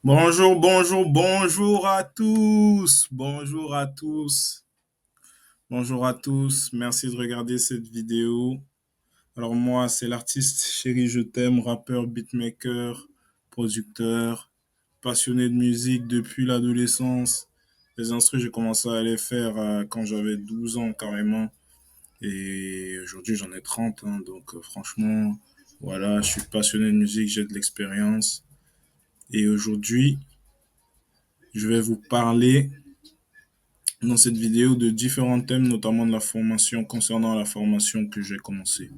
Bonjour, bonjour, bonjour à tous. Bonjour à tous. Bonjour à tous. Merci de regarder cette vidéo. Alors moi, c'est l'artiste Chéri Je t'aime, rappeur, beatmaker, producteur, passionné de musique depuis l'adolescence. Les instruments, j'ai commencé à les faire quand j'avais 12 ans carrément. Et aujourd'hui, j'en ai 30, hein. Donc franchement, voilà, je suis passionné de musique, j'ai de l'expérience. Et aujourd'hui, je vais vous parler dans cette vidéo de différents thèmes, notamment de la formation, concernant la formation que j'ai commencé.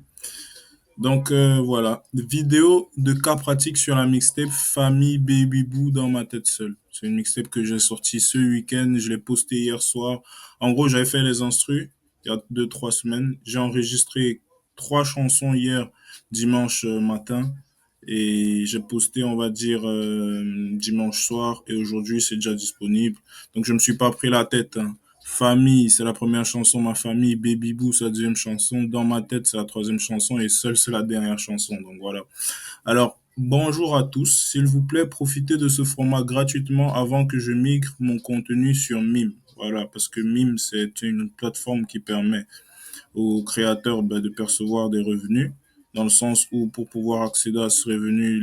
Donc voilà, vidéo de cas pratique sur la mixtape Famille Baby Boo dans ma tête seule. C'est une mixtape que j'ai sortie ce week-end, je l'ai postée hier soir. En gros, j'avais fait les instrus il y a 2, 3 semaines. J'ai enregistré 3 chansons hier, dimanche matin. Et j'ai posté, on va dire, dimanche soir. Et aujourd'hui, c'est déjà disponible. Donc, je me suis pas pris la tête, hein. Famille, c'est la première chanson, ma famille. Baby Boo, c'est la deuxième chanson. Dans ma tête, c'est la troisième chanson. Et seul, c'est la dernière chanson. Donc voilà. Alors, bonjour à tous. S'il vous plaît, profitez de ce format gratuitement avant que je migre mon contenu sur Mime. Voilà, parce que Mime, c'est une plateforme qui permet aux créateurs de percevoir des revenus, dans le sens où pour pouvoir accéder à ce revenu,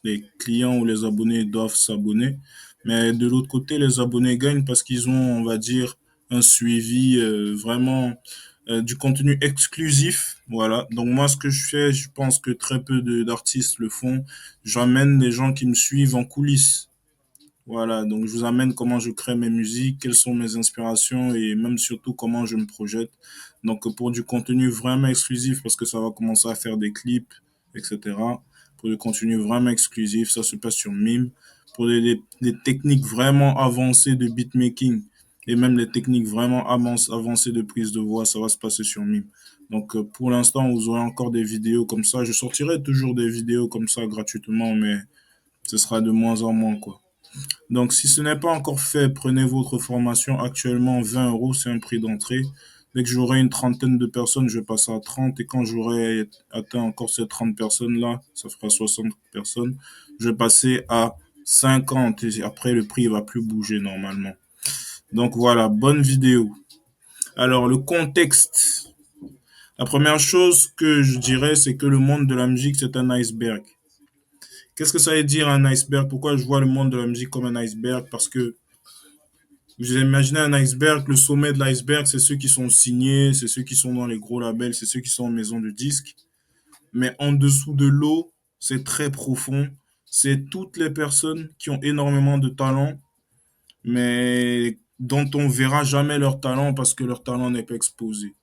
les clients ou les abonnés doivent s'abonner. Mais de l'autre côté, les abonnés gagnent parce qu'ils ont, on va dire, un suivi vraiment du contenu exclusif. Voilà. Donc moi, ce que je fais, je pense que très peu d'artistes le font. J'emmène les gens qui me suivent en coulisses. Voilà, donc je vous amène comment je crée mes musiques, quelles sont mes inspirations et même surtout comment je me projette. Donc pour du contenu vraiment exclusif, parce que ça va commencer à faire des clips, etc. Pour du contenu vraiment exclusif, ça se passe sur Mime. Pour des techniques vraiment avancées de beatmaking et même les techniques vraiment avancées de prise de voix, ça va se passer sur Mime. Donc pour l'instant, vous aurez encore des vidéos comme ça. Je sortirai toujours des vidéos comme ça gratuitement, mais ce sera de moins en moins, quoi. Donc, si ce n'est pas encore fait, prenez votre formation. Actuellement, 20 euros, c'est un prix d'entrée. Dès que j'aurai une trentaine de personnes, je vais passer à 30. Et quand j'aurai atteint encore ces 30 personnes-là, ça fera 60 personnes, je vais passer à 50. Et après, le prix va plus bouger normalement. Donc voilà, bonne vidéo. Alors, le contexte. La première chose que je dirais, c'est que le monde de la musique, c'est un iceberg. Qu'est-ce que ça veut dire un iceberg? Pourquoi je vois le monde de la musique comme un iceberg? Parce que vous imaginez un iceberg, le sommet de l'iceberg, c'est ceux qui sont signés, c'est ceux qui sont dans les gros labels, c'est ceux qui sont en maison de disques. Mais en dessous de l'eau, c'est très profond. C'est toutes les personnes qui ont énormément de talent, mais dont on verra jamais leur talent parce que leur talent n'est pas exposé.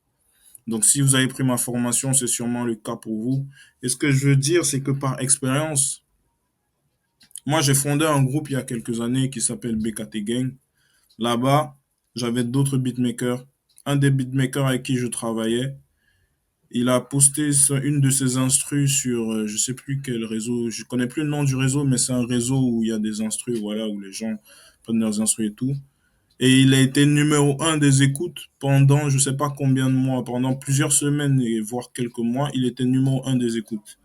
Donc, si vous avez pris ma formation, c'est sûrement le cas pour vous. Et ce que je veux dire, c'est que par expérience, moi, j'ai fondé un groupe il y a quelques années qui s'appelle BKT Gang. Là-bas, j'avais d'autres beatmakers. Un des beatmakers avec qui je travaillais, il a posté une de ses instrus sur, je sais plus quel réseau, je connais plus le nom du réseau, mais c'est un réseau où il y a des instrus, voilà, où les gens prennent leurs instrus et tout. Et il a été numéro un des écoutes pendant, je sais pas combien de mois, pendant plusieurs semaines et voire quelques mois, il était numéro un des écoutes.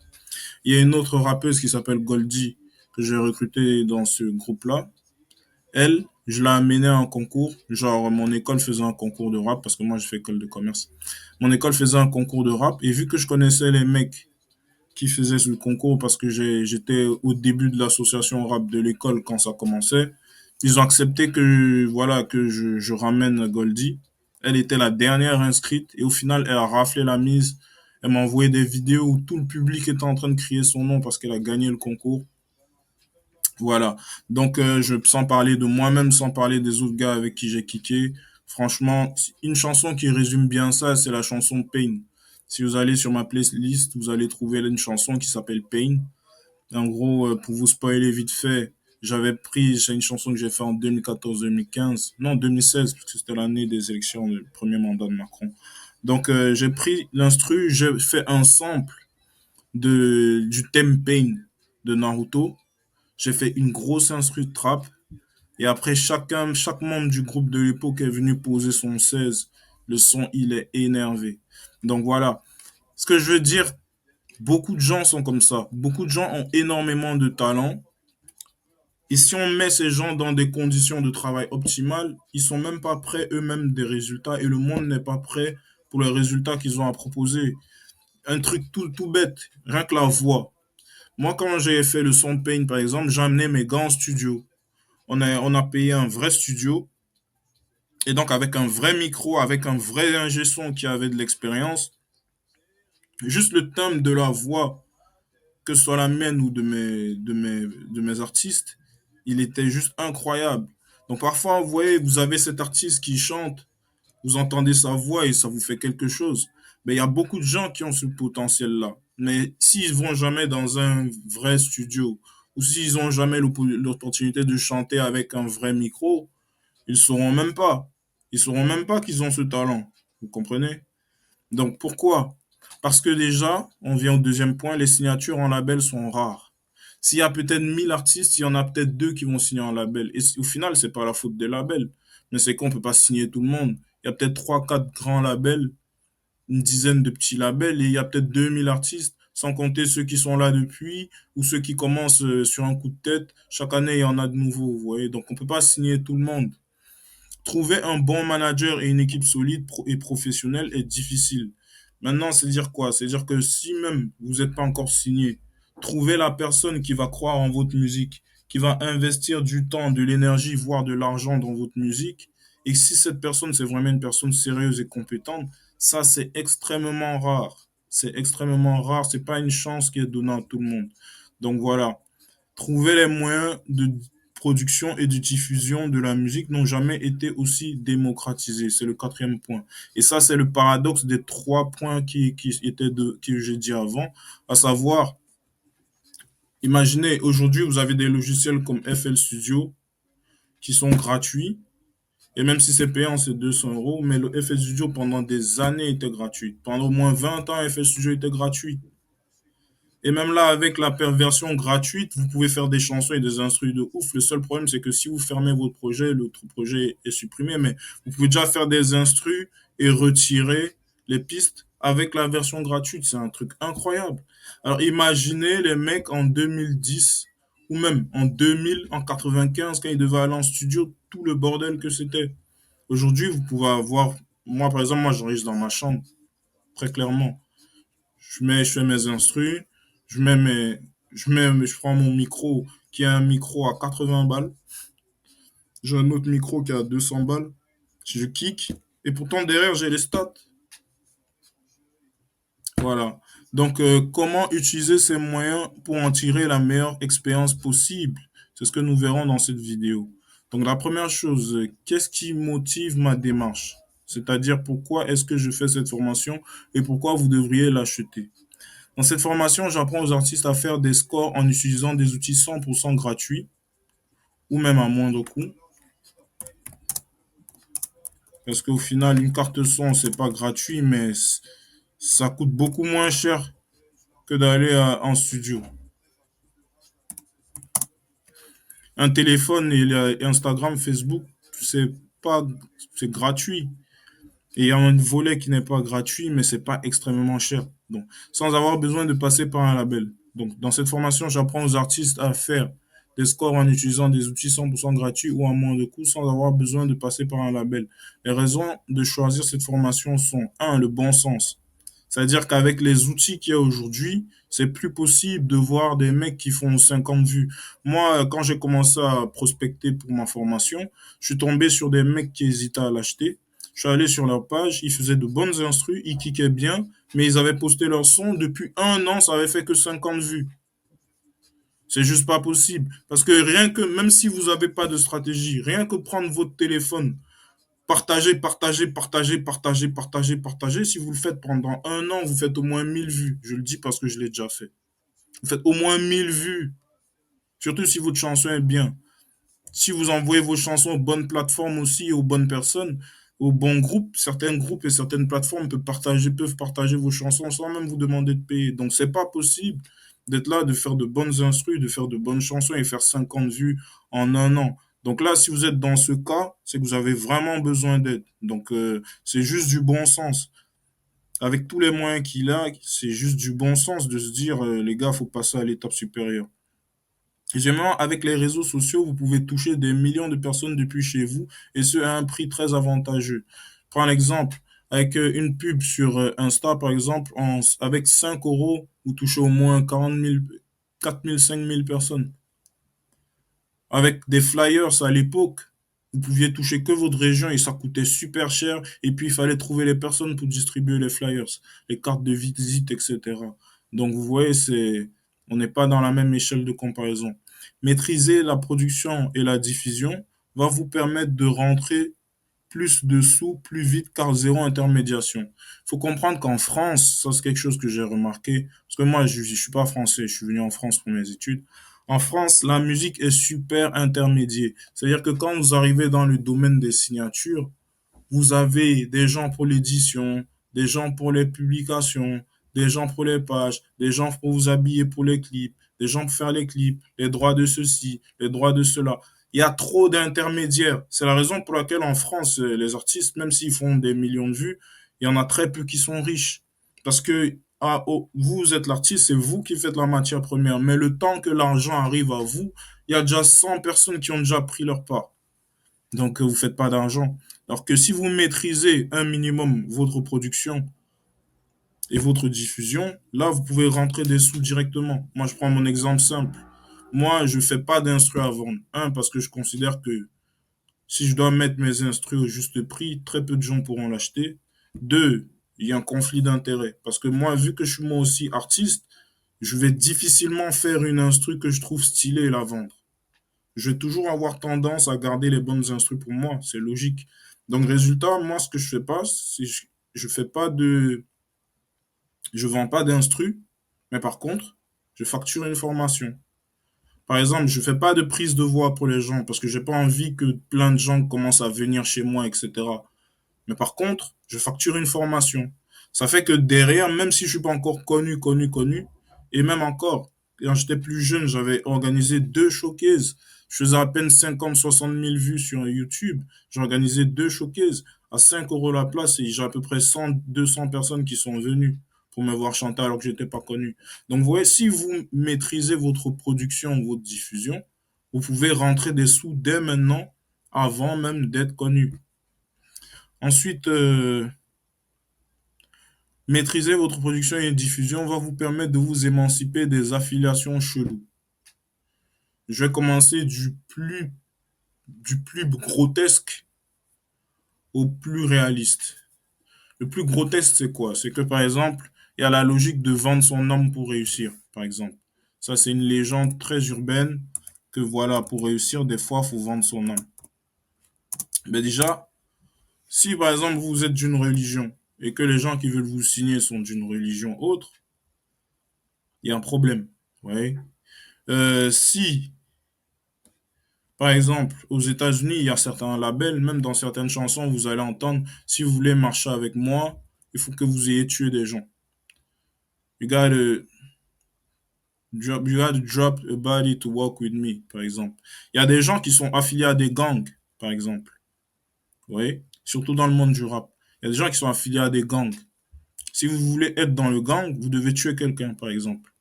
Il y a une autre rappeuse qui s'appelle Goldie que j'ai recrutée dans ce groupe-là. Elle, je l'ai amenée à un concours. Genre, mon école faisait un concours de rap parce que moi, j'ai fait école de commerce. Mon école faisait un concours de rap et vu que je connaissais les mecs qui faisaient ce concours parce que j'étais au début de l'association rap de l'école quand ça commençait, ils ont accepté que, voilà, que je ramène Goldie. Elle était la dernière inscrite et au final, elle a raflé la mise. Elle m'a envoyé des vidéos où tout le public était en train de crier son nom parce qu'elle a gagné le concours. Voilà. Donc, sans parler de moi-même, sans parler des autres gars avec qui j'ai kické, franchement, une chanson qui résume bien ça, c'est la chanson Pain. Si vous allez sur ma playlist, vous allez trouver une chanson qui s'appelle Pain. En gros, pour vous spoiler vite fait, c'est une chanson que j'ai fait en 2014-2015, non 2016, parce que c'était l'année des élections, le premier mandat de Macron. Donc, j'ai pris l'instru, j'ai fait un sample du thème Pain de Naruto. J'ai fait une grosse instru de trap. Et après, chaque membre du groupe de l'époque est venu poser son 16. Le son, il est énervé. Donc voilà. Ce que je veux dire, beaucoup de gens sont comme ça. Beaucoup de gens ont énormément de talent. Et si on met ces gens dans des conditions de travail optimales, ils sont même pas prêts eux-mêmes des résultats et le monde n'est pas prêt pour les résultats qu'ils ont à proposer. Un truc tout bête, rien que la voix. Moi, quand j'ai fait le son Pain, par exemple, j'ai amené mes gars en studio. On a payé un vrai studio et donc avec un vrai micro, avec un vrai ingé son qui avait de l'expérience, juste le timbre de la voix, que ce soit la mienne ou de mes artistes, il était juste incroyable. Donc parfois, vous voyez, vous avez cet artiste qui chante, vous entendez sa voix et ça vous fait quelque chose. Mais il y a beaucoup de gens qui ont ce potentiel-là. Mais s'ils vont jamais dans un vrai studio ou s'ils ont jamais l'opportunité de chanter avec un vrai micro, ils sauront même pas. Ils sauront même pas qu'ils ont ce talent. Vous comprenez? Donc pourquoi? Parce que déjà, on vient au deuxième point, les signatures en label sont rares. S'il y a peut-être 1000 artistes, il y en a peut-être deux qui vont signer en label. Et au final, c'est pas la faute des labels, mais c'est qu'on peut pas signer tout le monde. Il y a peut-être trois, quatre grands labels, une dizaine de petits labels, et il y a peut-être 2000 artistes, sans compter ceux qui sont là depuis ou ceux qui commencent sur un coup de tête. Chaque année, il y en a de nouveaux, vous voyez. Donc, on peut pas signer tout le monde. Trouver un bon manager et une équipe solide et professionnelle est difficile. Maintenant, c'est dire quoi? C'est dire que si même vous n'êtes pas encore signé, trouvez la personne qui va croire en votre musique, qui va investir du temps, de l'énergie, voire de l'argent dans votre musique. Et si cette personne, c'est vraiment une personne sérieuse et compétente, ça, c'est extrêmement rare. C'est extrêmement rare. C'est pas une chance qui est donnée à tout le monde. Donc voilà. Trouver les moyens de production et de diffusion de la musique n'ont jamais été aussi démocratisés. C'est le quatrième point. Et ça, c'est le paradoxe des trois points que j'ai dit avant, à savoir, imaginez, aujourd'hui, vous avez des logiciels comme FL Studio qui sont gratuits. Et même si c'est payant, c'est 200 euros, mais le FL Studio pendant des années était gratuit. Pendant au moins 20 ans, FL Studio était gratuit. Et même là, avec la version gratuite, vous pouvez faire des chansons et des instruments de ouf. Le seul problème, c'est que si vous fermez votre projet, l'autre projet est supprimé. Mais vous pouvez déjà faire des instruments et retirer les pistes avec la version gratuite. C'est un truc incroyable. Alors imaginez les mecs en 2010 ou même en 2000, en 95, quand ils devaient aller en studio, tout le bordel que c'était. Aujourd'hui, vous pouvez avoir, moi par exemple, moi j'enregistre dans ma chambre, très clairement. Je fais mes instrus, je mets mes, je prends mon micro qui est un micro à 80 balles. J'ai un autre micro qui est à 200 balles. Je kick. Et pourtant, derrière, j'ai les stats. Voilà. Donc, comment utiliser ces moyens pour en tirer la meilleure expérience possible? C'est ce que nous verrons dans cette vidéo. Donc, la première chose, qu'est-ce qui motive ma démarche? C'est-à-dire, pourquoi est-ce que je fais cette formation et pourquoi vous devriez l'acheter? Dans cette formation, j'apprends aux artistes à faire des scores en utilisant des outils 100% gratuits ou même à moindre coût. Parce qu'au final, une carte son, c'est pas gratuit, mais ça coûte beaucoup moins cher que d'aller en studio. Un téléphone et Instagram, Facebook, c'est pas, c'est gratuit. Et il y a un volet qui n'est pas gratuit, mais c'est pas extrêmement cher. Donc, sans avoir besoin de passer par un label. Donc, dans cette formation, j'apprends aux artistes à faire des scores en utilisant des outils 100% gratuits ou à moins de coût sans avoir besoin de passer par un label. Les raisons de choisir cette formation sont, un, le bon sens. C'est-à-dire qu'avec les outils qu'il y a aujourd'hui, c'est plus possible de voir des mecs qui font 50 vues. Moi, quand j'ai commencé à prospecter pour ma formation, je suis tombé sur des mecs qui hésitaient à l'acheter. Je suis allé sur leur page, ils faisaient de bonnes instrus, ils kickaient bien, mais ils avaient posté leur son depuis un an, ça avait fait que 50 vues. C'est juste pas possible. Parce que rien que, même si vous n'avez pas de stratégie, rien que prendre votre téléphone, partager, partager, partager, partager, partager, partager, si vous le faites pendant un an, vous faites au moins 1000 vues. Je le dis parce que je l'ai déjà fait. Vous faites au moins 1000 vues. Surtout si votre chanson est bien. Si vous envoyez vos chansons aux bonnes plateformes aussi, aux bonnes personnes, aux bons groupes, certains groupes et certaines plateformes peuvent partager vos chansons sans même vous demander de payer. Donc, c'est pas possible d'être là, de faire de bonnes instrus, de faire de bonnes chansons et faire 50 vues en un an. Donc là, si vous êtes dans ce cas, c'est que vous avez vraiment besoin d'aide. Donc, c'est juste du bon sens. Avec tous les moyens qu'il a, c'est juste du bon sens de se dire, les gars, faut passer à l'étape supérieure. Deuxièmement, avec les réseaux sociaux, vous pouvez toucher des millions de personnes depuis chez vous et ce à un prix très avantageux. Prends l'exemple, avec une pub sur Insta, par exemple, avec 5 euros, vous touchez au moins 40 000, 4 000, 5 000 personnes. Avec des flyers à l'époque, vous pouviez toucher que votre région et ça coûtait super cher. Et puis, il fallait trouver les personnes pour distribuer les flyers, les cartes de visite, etc. Donc, vous voyez, on n'est pas dans la même échelle de comparaison. Maîtriser la production et la diffusion va vous permettre de rentrer plus de sous plus vite car zéro intermédiation. Il faut comprendre qu'en France, ça c'est quelque chose que j'ai remarqué, parce que moi je suis pas français, je suis venu en France pour mes études. En France, la musique est super intermédiée. C'est-à-dire que quand vous arrivez dans le domaine des signatures, vous avez des gens pour l'édition, des gens pour les publications, des gens pour les pages, des gens pour vous habiller pour les clips, des gens pour faire les clips, les droits de ceci, les droits de cela. Il y a trop d'intermédiaires. C'est la raison pour laquelle en France, les artistes, même s'ils font des millions de vues, il y en a très peu qui sont riches. Parce que vous êtes l'artiste, c'est vous qui faites la matière première. Mais le temps que l'argent arrive à vous, il y a déjà 100 personnes qui ont déjà pris leur part. Donc, vous ne faites pas d'argent. Alors que si vous maîtrisez un minimum votre production et votre diffusion, là, vous pouvez rentrer des sous directement. Moi, je prends mon exemple simple. Moi, je ne fais pas d'instru à vendre. Un, parce que je considère que si je dois mettre mes instrus au juste prix, très peu de gens pourront l'acheter. Deux, il y a un conflit d'intérêts. Parce que moi, vu que je suis moi aussi artiste, je vais difficilement faire une instru que je trouve stylée et la vendre. Je vais toujours avoir tendance à garder les bonnes instrus pour moi, c'est logique. Donc, résultat, moi, ce que je fais pas, c'est je fais pas de, je vends pas d'instrus, mais par contre, je facture une formation. Par exemple, je fais pas de prise de voix pour les gens parce que j'ai pas envie que plein de gens commencent à venir chez moi, etc. Mais par contre, je facture une formation. Ça fait que derrière, même si je suis pas encore connu, et même encore, quand j'étais plus jeune, j'avais organisé 2 showcases. Je faisais à peine 50, 60 000 vues sur YouTube. J'ai organisé 2 showcases à 5 euros la place et j'ai à peu près 100, 200 personnes qui sont venues pour me voir chanter alors que j'étais pas connu. Donc, vous voyez, si vous maîtrisez votre production, votre diffusion, vous pouvez rentrer des sous dès maintenant avant même d'être connu. Ensuite, maîtriser votre production et diffusion va vous permettre de vous émanciper des affiliations cheloues. Je vais commencer du plus grotesque au plus réaliste. Le plus grotesque, c'est quoi? C'est que, par exemple, il y a la logique de vendre son âme pour réussir, par exemple. Ça, c'est une légende très urbaine que, voilà, pour réussir, des fois, il faut vendre son âme. Mais déjà, si, par exemple, vous êtes d'une religion et que les gens qui veulent vous signer sont d'une religion autre, il y a un problème. Ouais. Si, par exemple, aux États-Unis, il y a certains labels, même dans certaines chansons, vous allez entendre, si vous voulez marcher avec moi, il faut que vous ayez tué des gens. You gotta drop a body to walk with me, par exemple. Il y a des gens qui sont affiliés à des gangs, par exemple. Oui, surtout dans le monde du rap. Il y a des gens qui sont affiliés à des gangs. Si vous voulez être dans le gang, vous devez tuer quelqu'un, par exemple.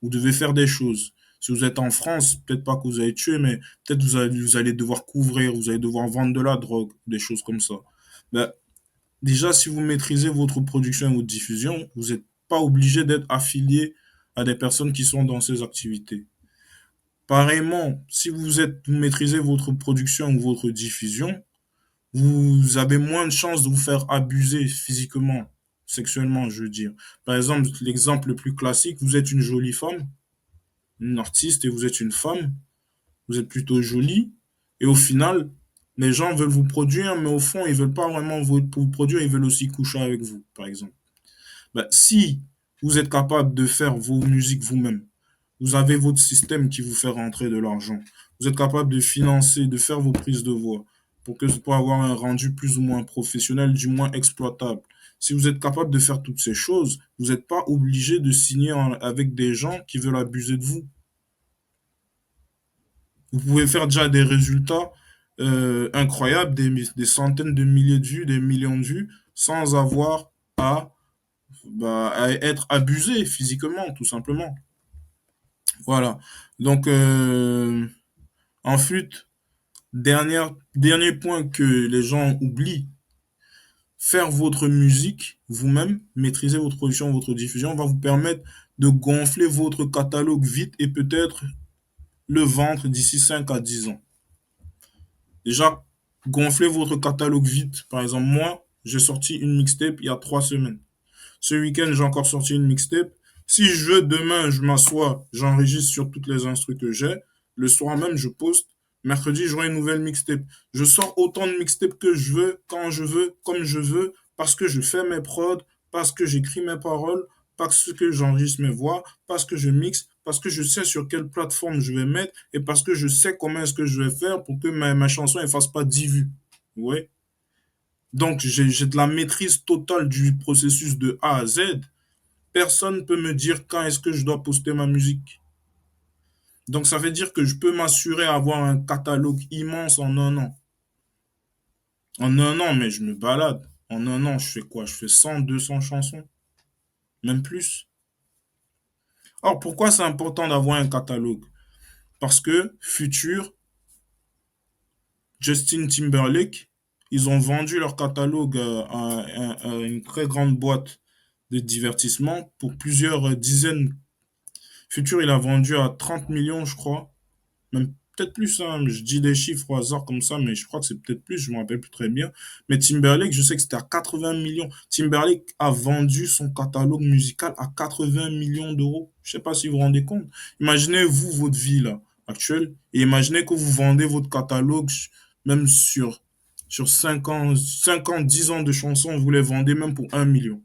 Vous devez faire des choses. Si vous êtes en France, peut-être pas que vous allez tuer, mais peut-être vous allez devoir couvrir, vous allez devoir vendre de la drogue, des choses comme ça. Ben, déjà, si vous maîtrisez votre production et votre diffusion, vous n'êtes pas obligé d'être affilié à des personnes qui sont dans ces activités. Pareillement, si vous maîtrisez votre production ou votre diffusion, vous avez moins de chances de vous faire abuser physiquement, sexuellement, je veux dire. Par exemple, l'exemple le plus classique, vous êtes une jolie femme, une artiste et vous êtes une femme, vous êtes plutôt jolie, et au final, les gens veulent vous produire, mais au fond, ils veulent pas vraiment vous produire, ils veulent aussi coucher avec vous, par exemple. Ben, si vous êtes capable de faire vos musiques vous-même, vous avez votre système qui vous fait rentrer de l'argent, vous êtes capable de financer, de faire vos prises de voix, pour avoir un rendu plus ou moins professionnel, du moins exploitable. Si vous êtes capable de faire toutes ces choses, vous n'êtes pas obligé de signer avec des gens qui veulent abuser de vous. Vous pouvez faire déjà des résultats incroyables, des centaines de milliers de vues, des millions de vues, sans avoir à être abusé physiquement, tout simplement. Voilà. Donc, ensuite, dernier point que les gens oublient, faire votre musique vous-même, maîtriser votre production, votre diffusion va vous permettre de gonfler votre catalogue vite et peut-être le vendre d'ici 5 à 10 ans. Déjà, gonflez votre catalogue vite. Par exemple, moi, j'ai sorti une mixtape il y a 3 semaines. Ce week-end, j'ai encore sorti une mixtape. Si je veux, demain, je m'assois, j'enregistre sur toutes les instrus que j'ai. Le soir même, je poste. Mercredi, j'aurai une nouvelle mixtape. Je sors autant de mixtapes que je veux, quand je veux, comme je veux, parce que je fais mes prods, parce que j'écris mes paroles, parce que j'enregistre mes voix, parce que je mixe, parce que je sais sur quelle plateforme je vais mettre et parce que je sais comment est-ce que je vais faire pour que ma chanson ne fasse pas 10 vues. Ouais. Donc, j'ai de la maîtrise totale du processus de A à Z. Personne ne peut me dire quand est-ce que je dois poster ma musique. Donc, ça veut dire que je peux m'assurer d'avoir un catalogue immense en un an. En un an, mais je me balade. En un an, je fais quoi? Je fais 100, 200 chansons, même plus. Or, pourquoi c'est important d'avoir un catalogue? Parce que Future, Justin Timberlake, ils ont vendu leur catalogue à une très grande boîte de divertissement pour plusieurs dizaines. Future, il a vendu à 30 millions, je crois. Même peut-être plus, hein. Je dis des chiffres au hasard comme ça, mais je crois que c'est peut-être plus, je me rappelle plus très bien. Mais Timberlake, je sais que c'était à 80 millions. Timberlake a vendu son catalogue musical à 80 millions d'euros. Je sais pas si vous vous rendez compte. Imaginez, vous, votre vie, là, actuelle, et imaginez que vous vendez votre catalogue, même sur 10 ans de chansons, vous les vendez même pour 1 million.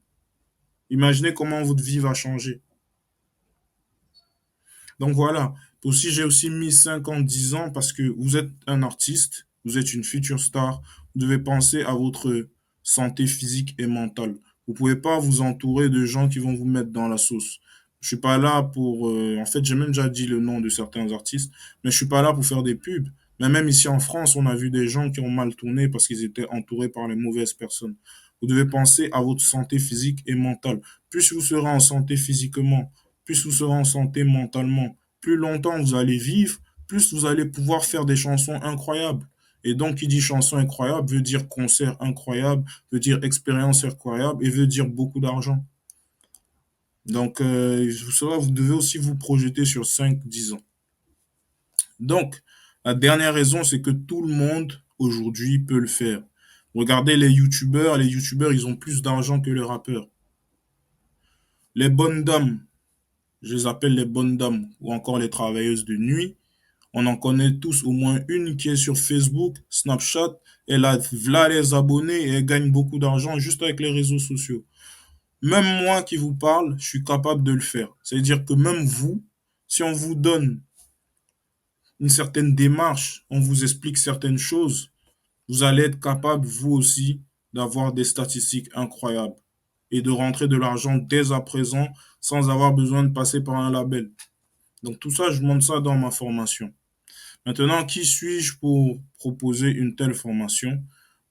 Imaginez comment votre vie va changer. Donc voilà. Aussi, j'ai aussi mis 5 ans, 10 ans parce que vous êtes un artiste, vous êtes une future star. Vous devez penser à votre santé physique et mentale. Vous pouvez pas vous entourer de gens qui vont vous mettre dans la sauce. Je suis pas là pour, en fait, j'ai même déjà dit le nom de certains artistes, mais je suis pas là pour faire des pubs. Mais même ici en France, on a vu des gens qui ont mal tourné parce qu'ils étaient entourés par les mauvaises personnes. Vous devez penser à votre santé physique et mentale. Plus vous serez en santé physiquement, plus vous serez en santé mentalement, plus longtemps vous allez vivre, plus vous allez pouvoir faire des chansons incroyables. Et donc, qui dit chanson incroyable veut dire concert incroyable, veut dire expérience incroyable et veut dire beaucoup d'argent. Donc, vous devez aussi vous projeter sur 5, 10 ans. Donc, la dernière raison, c'est que tout le monde aujourd'hui peut le faire. Regardez les youtubeurs, ils ont plus d'argent que les rappeurs. Les bonnes dames, je les appelle les bonnes dames, ou encore les travailleuses de nuit, on en connaît tous au moins une qui est sur Facebook, Snapchat. Elle a là les abonnés et elle gagne beaucoup d'argent juste avec les réseaux sociaux. Même moi qui vous parle, je suis capable de le faire. C'est-à-dire que même vous, si on vous donne une certaine démarche, on vous explique certaines choses, vous allez être capable, vous aussi, d'avoir des statistiques incroyables et de rentrer de l'argent dès à présent sans avoir besoin de passer par un label. Donc tout ça, je montre ça dans ma formation. Maintenant, qui suis-je pour proposer une telle formation?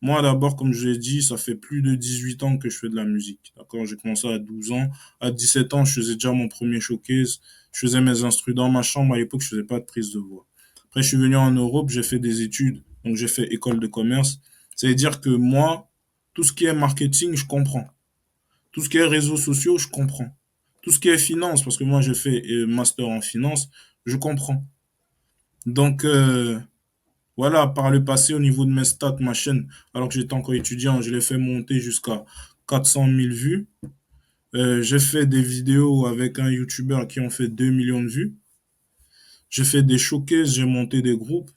Moi, d'abord, comme je l'ai dit, ça fait plus de 18 ans que je fais de la musique. D'accord? J'ai commencé à 12 ans. À 17 ans, je faisais déjà mon premier showcase. Je faisais mes instrus dans ma chambre. À l'époque, je faisais pas de prise de voix. Après, je suis venu en Europe, j'ai fait des études. Donc, j'ai fait école de commerce. C'est-à-dire que moi, tout ce qui est marketing, je comprends. Tout ce qui est réseaux sociaux, je comprends. Tout ce qui est finance, parce que moi, j'ai fait master en finance, je comprends. Donc, voilà, par le passé, au niveau de mes stats, ma chaîne, alors que j'étais encore étudiant, je l'ai fait monter jusqu'à 400 000 vues. J'ai fait des vidéos avec un YouTuber qui ont fait 2 millions de vues. J'ai fait des showcases, j'ai monté des groupes.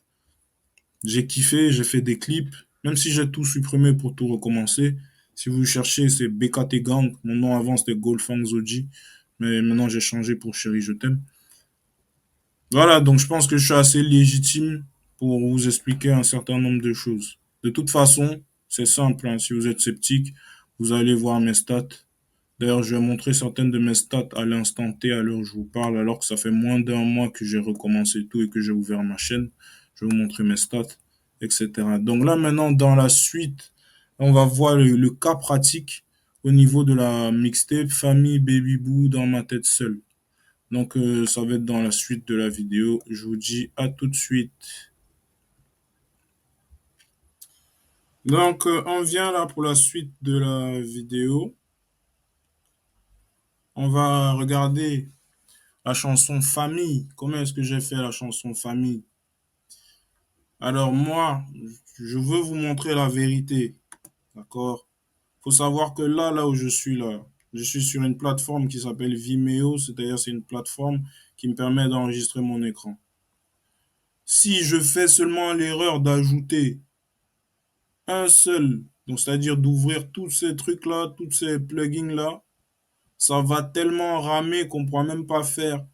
J'ai kiffé, j'ai fait des clips. Même si j'ai tout supprimé pour tout recommencer. Si vous cherchez, c'est BKT Gang. Mon nom avant, c'était Goldfang Zoji. Mais maintenant, j'ai changé pour Chérie, je t'aime. Voilà, donc je pense que je suis assez légitime pour vous expliquer un certain nombre de choses. De toute façon, c'est simple, hein. Si vous êtes sceptique, vous allez voir mes stats. D'ailleurs, je vais montrer certaines de mes stats à l'instant T à l'heure où je vous parle, alors que ça fait moins d'un mois que j'ai recommencé tout et que j'ai ouvert ma chaîne. Je vais vous montrer mes stats, etc. Donc là, maintenant, dans la suite, on va voir le cas pratique au niveau de la mixtape Famille Baby Boo dans ma tête seule. Donc, ça va être dans la suite de la vidéo. Je vous dis à tout de suite. Donc, on vient là pour la suite de la vidéo. On va regarder la chanson Famille. Comment est-ce que j'ai fait la chanson Famille? Alors moi, je veux vous montrer la vérité. D'accord? Faut savoir que là où je suis là, je suis sur une plateforme qui s'appelle Vimeo, c'est-à-dire c'est une plateforme qui me permet d'enregistrer mon écran. Si je fais seulement l'erreur d'ajouter un seul, donc c'est-à-dire d'ouvrir tous ces trucs-là, tous ces plugins-là, ça va tellement ramer qu'on ne pourra même pas faire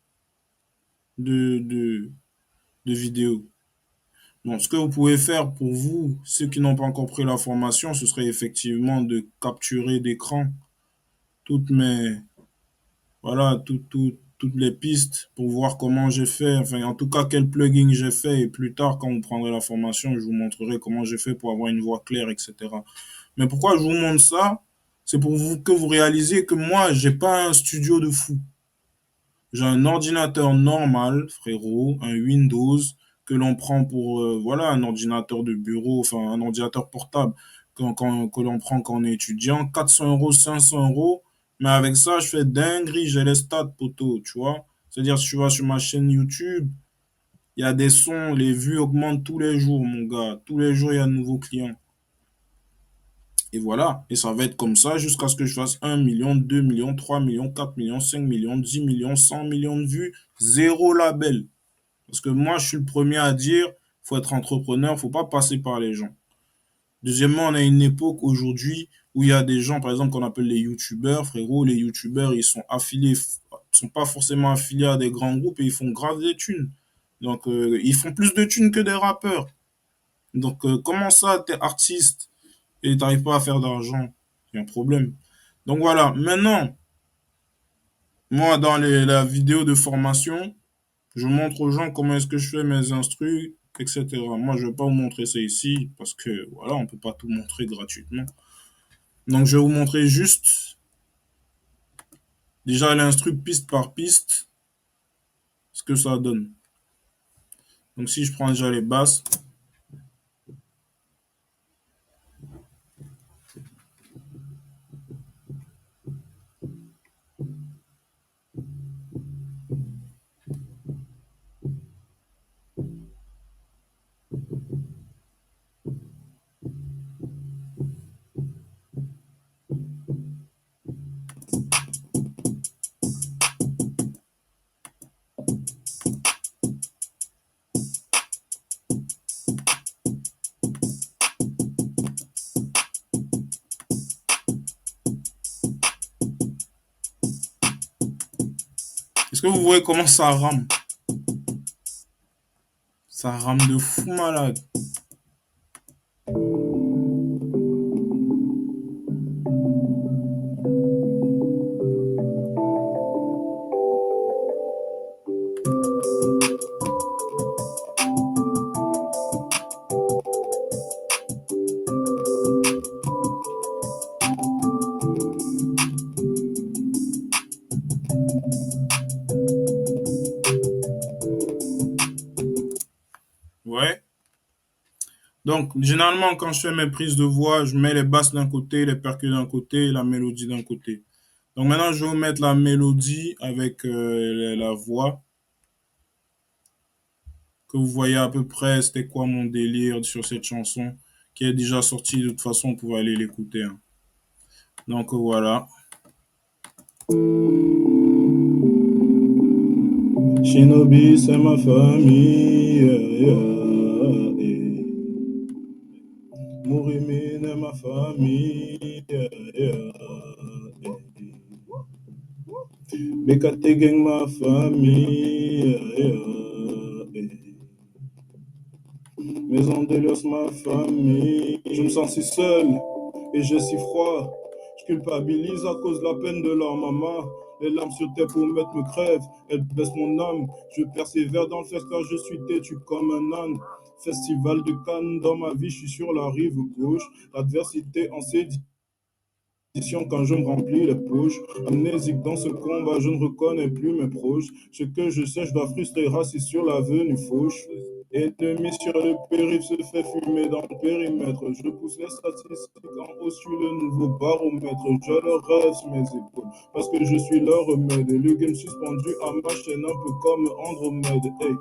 de, de, de vidéo. Donc, ce que vous pouvez faire pour vous, ceux qui n'ont pas encore pris la formation, ce serait effectivement de capturer d'écran toutes mes, voilà, toutes les pistes pour voir comment j'ai fait, enfin, en tout cas, quel plugin j'ai fait. Et plus tard, quand vous prendrez la formation, je vous montrerai comment j'ai fait pour avoir une voix claire, etc. Mais pourquoi je vous montre ça? C'est pour vous, que vous réalisez que moi, j'ai pas un studio de fou. J'ai un ordinateur normal, frérot, un Windows que l'on prend pour, voilà, un ordinateur de bureau, enfin, un ordinateur portable que l'on prend quand on est étudiant, 400 euros, 500 euros. Mais avec ça, je fais dinguerie, j'ai les stats, poteau, tu vois. C'est-à-dire, si tu vas sur ma chaîne YouTube, il y a des sons, les vues augmentent tous les jours, mon gars. Tous les jours, il y a de nouveaux clients. Et voilà. Et ça va être comme ça jusqu'à ce que je fasse 1 million, 2 millions, 3 millions, 4 millions, 5 millions, 10 millions, 100 millions de vues. Zéro label. Parce que moi, je suis le premier à dire, faut être entrepreneur, faut pas passer par les gens. Deuxièmement, on a une époque aujourd'hui où il y a des gens, par exemple, qu'on appelle les youtubeurs. Frérot, les youtubeurs, ils sont affiliés, sont pas forcément affiliés à des grands groupes et ils font grave des thunes. Donc, ils font plus de thunes que des rappeurs. Donc, comment ça, t'es artiste et t'arrives pas à faire d'argent? Il y a un problème. Donc voilà, maintenant, moi, dans la vidéo de formation, je montre aux gens comment est-ce que je fais mes instrus, etc. Moi, je vais pas vous montrer ça ici parce que, voilà, on peut pas tout montrer gratuitement. Donc, je vais vous montrer juste, déjà, l'instru piste par piste, ce que ça donne. Donc, si je prends déjà les basses, est-ce que vous voyez comment ça rame? Ça rame de fou malade. Ouais. Donc, généralement, quand je fais mes prises de voix, je mets les basses d'un côté, les percus d'un côté et la mélodie d'un côté. Donc maintenant, je vais vous mettre la mélodie avec la voix, que vous voyez à peu près c'était quoi mon délire sur cette chanson, qui est déjà sortie. De toute façon, vous pouvez aller l'écouter, hein. Donc voilà. Shinobi, c'est ma famille. Mourimine est ma famille. Bekate gang ma famille. Maison de l'os ma famille. Je me sens si seul et j'ai si froid. Je culpabilise à cause de la peine de leur maman. Les larmes sur tes pommettes me crèvent, elles blessent mon âme. Je persévère dans le fait car je suis têtu comme un âne. Festival de Cannes, dans ma vie, je suis sur la rive gauche. L'adversité en sédit quand je me remplis les poches. Amnésique dans ce combat, je ne reconnais plus mes proches. Ce que je sais, je dois frustrer raciste sur l'avenue fauche. Ennemi sur le périph' se fait fumer dans le périmètre. Je pousse les statistiques en haut sur le nouveau baromètre. Je leur rêve sur mes épaules parce que je suis leur remède. Le game suspendu à ma chaîne un peu comme Andromède. Hey,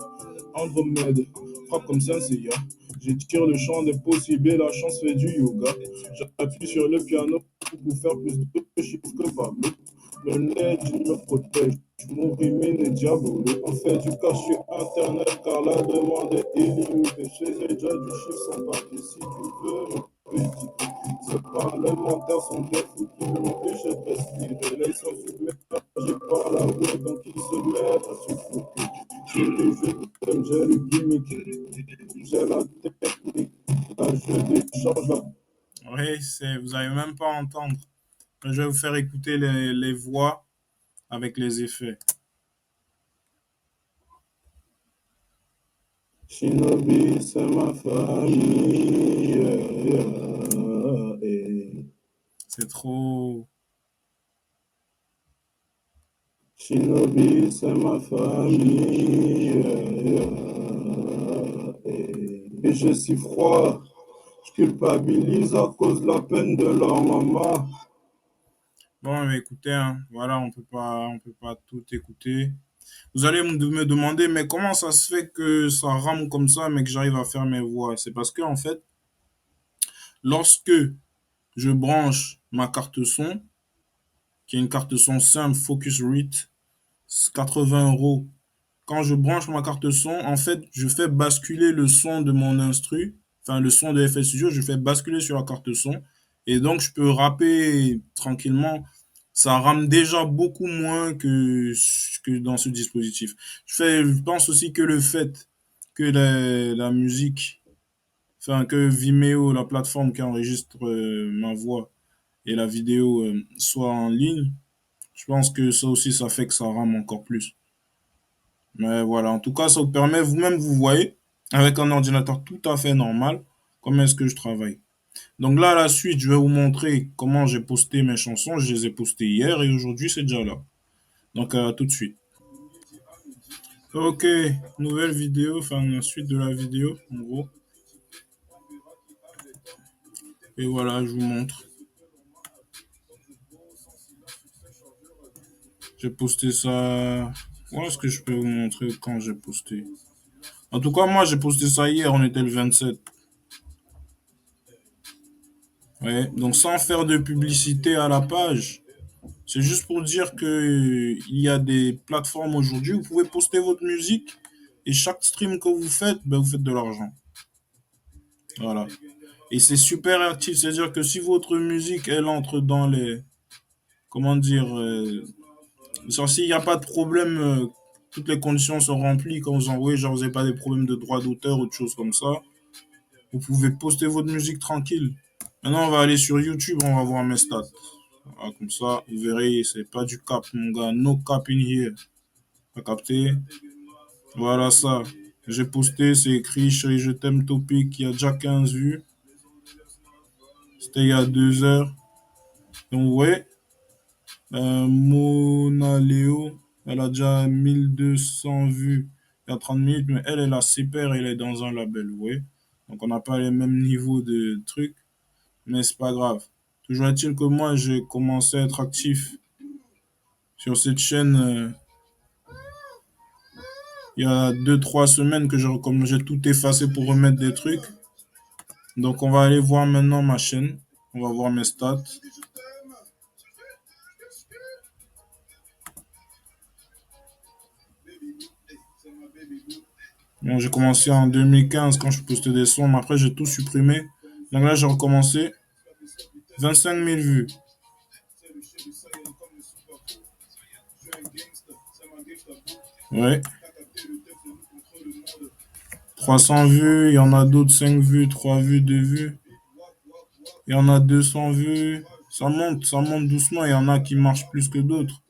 Andromède, frappe comme Saint-Seiya. J'étire le champ des possibles et la chance fait du yoga. J'appuie sur le piano pour faire plus de chiffres que Pablo. Le net, il me protège. Mon rimine est diabolé. On fait du cash sur Internet car la demande est illimitée. Chez les déjà du chiffre sans papier. Si tu veux, je peux dire. Ces parlementaires sont bien foutus. Ils m'empêchent de respirer. Là, ils sont submergés par la route. Donc, ils se mettent à suffoquer. J'ai le jeu de thème, j'ai le gimmick. J'ai la technique. Là, je décharge la. Oui, vous n'allez même pas entendre. Je vais vous faire écouter les voix avec les effets. Shinobi, c'est ma famille. C'est trop. Shinobi, c'est ma famille. Et je suis froid. Je culpabilise à cause de la peine de leur maman. Bon, mais écoutez, hein, voilà, on peut pas tout écouter. Vous allez me demander, mais comment ça se fait que ça rame comme ça, mais que j'arrive à faire mes voix? C'est parce que, en fait, lorsque je branche ma carte son, qui est une carte son simple Focusrite, 80 €. Quand je branche ma carte son, en fait, je fais basculer le son de mon instru, enfin le son de FL Studio, je fais basculer sur la carte son. Et donc, je peux rapper tranquillement. Ça rame déjà beaucoup moins que dans ce dispositif. Je pense aussi que le fait que la musique, enfin que Vimeo, la plateforme qui enregistre ma voix et la vidéo soit en ligne, je pense que ça aussi, ça fait que ça rame encore plus. Mais voilà, en tout cas, ça vous permet, vous-même, vous voyez, avec un ordinateur tout à fait normal, comment est-ce que je travaille. Donc là, à la suite, je vais vous montrer comment j'ai posté mes chansons. Je les ai postées hier et aujourd'hui, c'est déjà là. Donc, tout de suite. Ok, nouvelle vidéo, enfin, la suite de la vidéo, en gros. Et voilà, je vous montre. J'ai posté ça. Où est-ce que je peux vous montrer quand j'ai posté? En tout cas, moi, j'ai posté ça hier, on était le 27. Ouais, donc sans faire de publicité à la page, c'est juste pour dire que il y a des plateformes aujourd'hui où vous pouvez poster votre musique et chaque stream que vous faites, ben, vous faites de l'argent. Voilà. Et c'est super actif, c'est-à-dire que si votre musique, elle entre dans les, comment dire, genre s'il n'y a pas de problème, toutes les conditions sont remplies quand vous envoyez, genre vous n'avez pas des problèmes de droit d'auteur ou de choses comme ça, vous pouvez poster votre musique tranquille. Maintenant, on va aller sur YouTube, on va voir mes stats. Voilà, comme ça, vous verrez, c'est pas du cap, mon gars. No cap in here. T'as capté? Voilà ça. J'ai posté, c'est écrit Chérie, je t'aime topic. Il y a déjà 15 vues. C'était il y a 2 heures. Donc, vous voyez, Mona Léo, elle a déjà 1200 vues il y a 30 minutes, mais elle a ses pairs, elle est dans un label, vous voyez. Donc, on n'a pas les mêmes niveaux de trucs, mais c'est pas grave. Toujours est-il que moi, j'ai commencé à être actif sur cette chaîne il y a 2, 3 semaines que comme j'ai tout effacé pour remettre des trucs. Donc on va aller voir maintenant ma chaîne. On va voir mes stats. Bon, j'ai commencé en 2015 quand je postais des sons, mais après j'ai tout supprimé. Donc là j'ai recommencé. 25 000 vues. Ouais. 300 vues, il y en a d'autres 5 vues, 3 vues, 2 vues. Il y en a 200 vues. Ça monte doucement. Il y en a qui marchent plus que d'autres.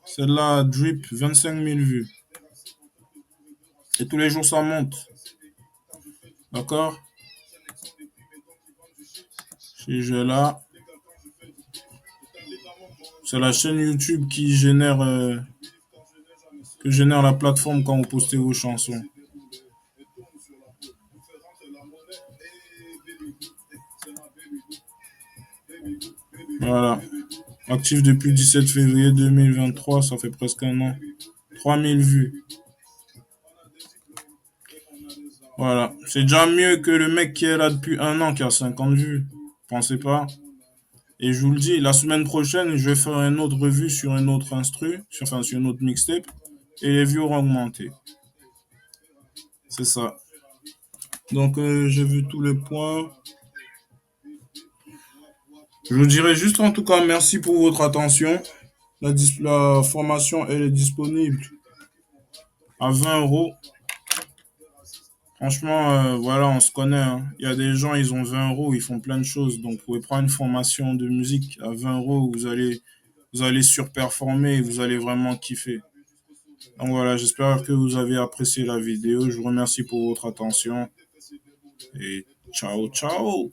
Celle-là, Drip, 25 000 vues. Et tous les jours, ça monte. D'accord? Ce jeu-là. C'est la chaîne YouTube qui génère, que génère la plateforme quand vous postez vos chansons. Voilà. Actif depuis 17 février 2023, ça fait presque un an. 3000 vues. Voilà. C'est déjà mieux que le mec qui est là depuis un an qui a 50 vues. Pensez pas. Et je vous le dis, la semaine prochaine, je vais faire une autre revue sur une autre instru, sur une autre mixtape, et les vues auront augmenté. C'est ça. Donc, j'ai vu tous les points. Je vous dirais juste en tout cas merci pour votre attention. La formation, elle est disponible à 20 euros. Franchement, voilà, on se connaît, hein. Il y a des gens, ils ont 20 euros, ils font plein de choses. Donc, vous pouvez prendre une formation de musique à 20 euros, vous allez surperformer et vous allez vraiment kiffer. Donc voilà, j'espère que vous avez apprécié la vidéo. Je vous remercie pour votre attention et ciao, ciao.